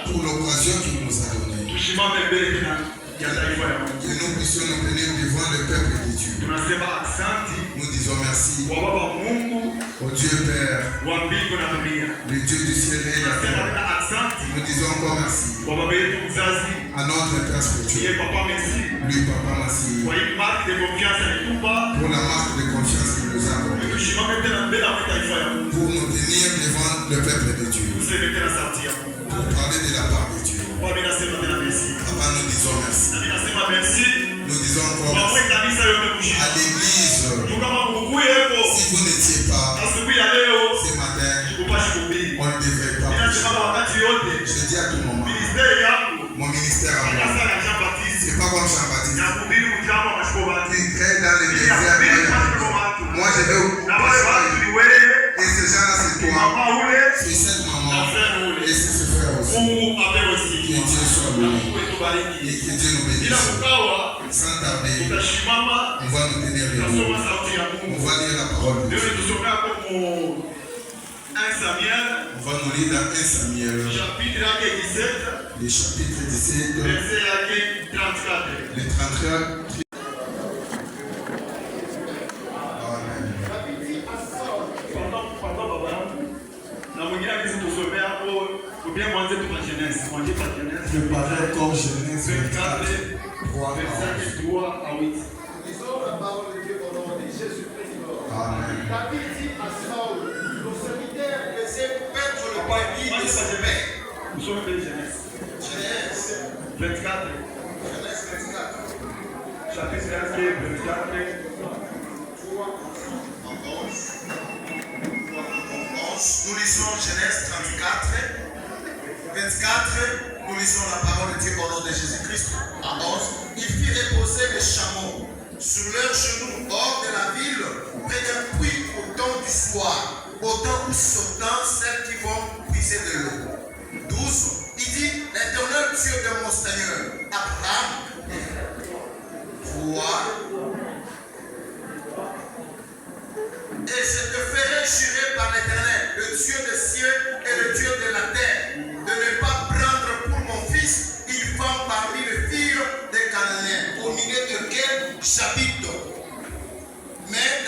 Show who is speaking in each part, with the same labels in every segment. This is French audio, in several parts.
Speaker 1: Pour l'occasion qu'il nous a donnée. Que nous puissions nous tenir devant le peuple de Dieu. Nous disons merci au Dieu Père, le Dieu du ciel et la terre. Nous disons encore merci à notre Père spirituel. Lui, Papa, merci pour la marque de confiance qu'il nous a donnée. Pour nous tenir devant le peuple de Dieu. Pour parler de la part de Dieu. Papa, nous disons merci. Nous disons encore merci à l'église. Si vous n'étiez pas ce matin, on ne devrait pas. Je dis à tout moment, mon ministère à moi, c'est pas comme Jean-Baptiste. Il crée dans les déserts. Moi, je vais et ces gens-là, c'est toi. C'est cette maman. Et c'est ce frère aussi. Que Dieu soit loué. Et que Dieu nous bénisse. Sans tarder, on va nous tenir debout. On va lire la parole de Dieu. On va nous lire dans 1 Samuel. Le chapitre 17. Le 34. Je parlais comme Genèse 24, 3 à 8.
Speaker 2: Disons la parole de Dieu au nom de Jésus-Christ.
Speaker 1: Amen.
Speaker 2: David dit à Saul, le serviteur laissait paître le pays de ses pères.
Speaker 3: Nous sommes fait Genèse.
Speaker 2: Genèse
Speaker 3: 24.
Speaker 2: Genèse 24.
Speaker 3: Chapitre 24.
Speaker 2: 3 en 11. Nous lisons Genèse 34. 24, nous lisons la parole de Dieu au nom de Jésus-Christ. À 11, il fit reposer les chameaux sur leurs genoux hors de la ville, près d'un puits au temps du soir, au temps où sautant celles qui vont puiser de l'eau. 12, il dit, l'Éternel Dieu de mon Seigneur, Abraham, vois, et je te ferai jurer par l'Éternel, le Dieu des cieux et le Dieu de la terre, de ne pas prendre pour mon fils une femme parmi les filles des Cananéens, au milieu desquelles j'habite. Mais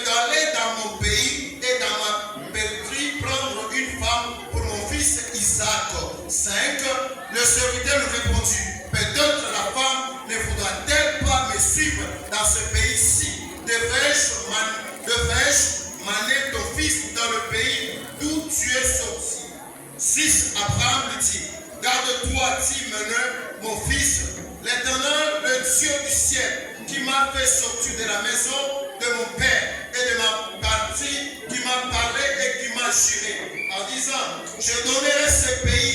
Speaker 2: d'aller dans mon pays et dans ma patrie prendre une femme pour mon fils Isaac. 5. Le serviteur lui répondit, peut-être la femme ne voudra-t-elle pas me suivre dans ce pays-ci? Devrais-je maner ton fils dans le pays d'où tu es sorti? 6. Abraham lui dit, garde-toi, Timon, mon fils, l'Éternel, le Dieu du ciel, qui m'a fait sortir de la maison de mon père et de ma patrie, qui m'a parlé et qui m'a juré, en disant, je donnerai ce pays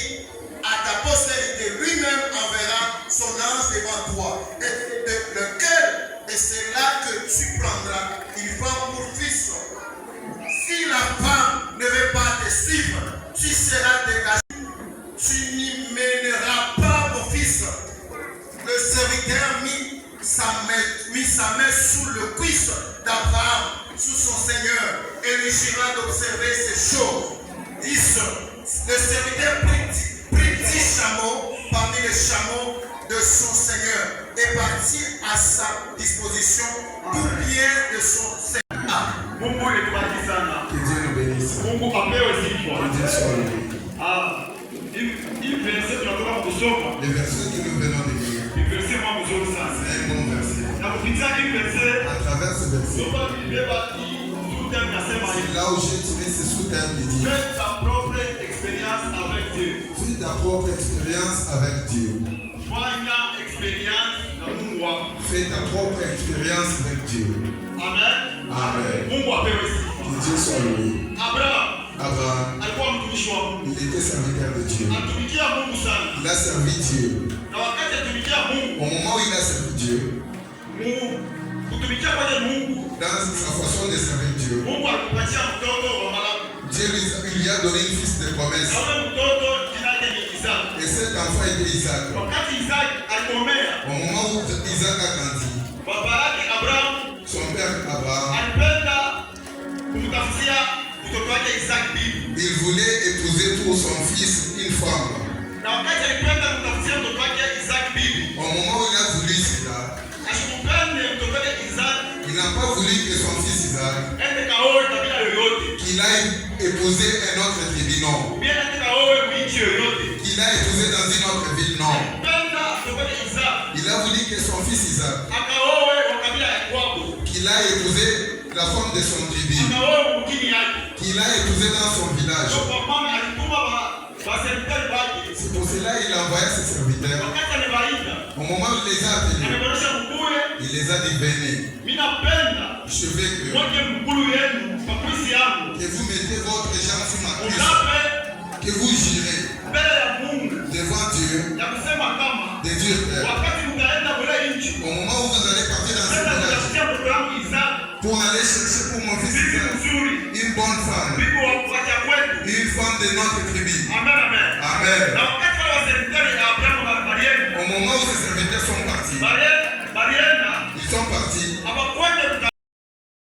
Speaker 2: à ta postérité. Lui-même enverra son ange devant toi, et de lequel, et c'est là que tu prendras une femme pour fils. Si la femme ne veut pas te suivre, tu seras dégagé. Tu n'y mèneras pas mon fils. Le serviteur mit sa main sous le cuisse d'Abraham, sous son Seigneur, et lui jura d'observer ces choses. 10. Le serviteur prit 10 chameaux parmi les chameaux de son Seigneur et partit à sa disposition tout bien de son Seigneur.
Speaker 3: Mungu itubariki sana.
Speaker 1: Que Dieu nous bénisse.
Speaker 3: Mungu apewe sifa.
Speaker 1: Que Dieu soit loué.
Speaker 3: Hii verset tunatoka kusoma.
Speaker 1: Les versets que nous venons de lire. À travers ce verset, c'est là où j'ai tiré ce sous-thème qui dit
Speaker 3: fais ta propre expérience avec Dieu.
Speaker 1: fais ta propre expérience avec Dieu. Fais ta propre expérience avec Dieu.
Speaker 3: Amen.
Speaker 1: Amen.
Speaker 3: Mungu apewe sifa.
Speaker 1: Que Dieu soit loué. Abraham,
Speaker 3: Alikuwa mtumishi wa Mungu.
Speaker 1: il était serviteur de Dieu.
Speaker 3: Atumikia Mungu sana.
Speaker 1: Il a servi Dieu.
Speaker 3: Na wakati atumikia Mungu,
Speaker 1: Au moment où il a servi Dieu,
Speaker 3: kutumikia kwa Mungu,
Speaker 1: dans sa façon de servir Dieu,
Speaker 3: Mungu alikupatia mtoto wa Malaki.
Speaker 1: Dieu lui a donné une fils de promesse.
Speaker 3: Na ule mtoto jina lake ni Isaka.
Speaker 1: Et cet enfant était Isaac.
Speaker 3: Wakati Isaka alikomea,
Speaker 1: Au moment où Isaac a grandi,
Speaker 3: baba yake Abraham
Speaker 1: son père Abraham,
Speaker 3: alipenda kumtafutia mtoto wake Isaka bibi.
Speaker 1: il voulait épouser pour son fils une femme.
Speaker 3: Na wakati alipenda kumtafutia mtoto wake Isaka bibi,
Speaker 1: Au moment où il a voulu cela,
Speaker 3: ashikupende mtoto wake Isaka
Speaker 1: il n'a pas voulu que son fils Isaac,
Speaker 3: ende kaoe kabila yoyote.
Speaker 1: qu'il aille épouser un autre tribu, non.
Speaker 3: Bien ende kaoe miji yoyote.
Speaker 1: Qu'il a épousé dans une autre ville, non.
Speaker 3: Alipenda mtoto wake Isaka
Speaker 1: Il a voulu que son fils Isaac,
Speaker 3: akaoe kwa kabila ya kwao.
Speaker 1: qu'il a épousé la femme de son tribu,
Speaker 3: Akaoe mkini yake.
Speaker 1: qu'il a épousé dans son village.
Speaker 3: Ndio kwa maana alituma waserikali wake.
Speaker 1: C'est pour cela qu'il a envoyé ses serviteurs.
Speaker 3: Wakati alibaida,
Speaker 1: Au moment où il les a appelés,
Speaker 3: ameonyesha mkule,
Speaker 1: il les a dit venez.
Speaker 3: mimi napenda
Speaker 1: Je veux que
Speaker 3: wote mkulu yenu kwa kuisi yangu.
Speaker 1: vous mettez votre jambe sur ma cuisse,
Speaker 3: Unape
Speaker 1: que vous jurez
Speaker 3: mbele ya Mungu
Speaker 1: devant Dieu
Speaker 3: ya kusema kama
Speaker 1: de dire
Speaker 3: wakati mtaenda kule nchi,
Speaker 1: au moment où vous allez partir dans ce
Speaker 3: sasa
Speaker 1: village
Speaker 3: tutafikia mtoto wangu Isaka
Speaker 1: pour aller chercher pour mon fils
Speaker 3: bibi
Speaker 1: Isaac
Speaker 3: mzuri,
Speaker 1: une bonne femme,
Speaker 3: bibi wa kuacha kwetu.
Speaker 1: une femme de notre tribu.
Speaker 3: Amen, amen.
Speaker 1: Amen.
Speaker 3: Na wakati wale waserikali ya Abrahamu na Mariamu,
Speaker 1: Au moment où ces serviteurs sont partis,
Speaker 3: Mariamu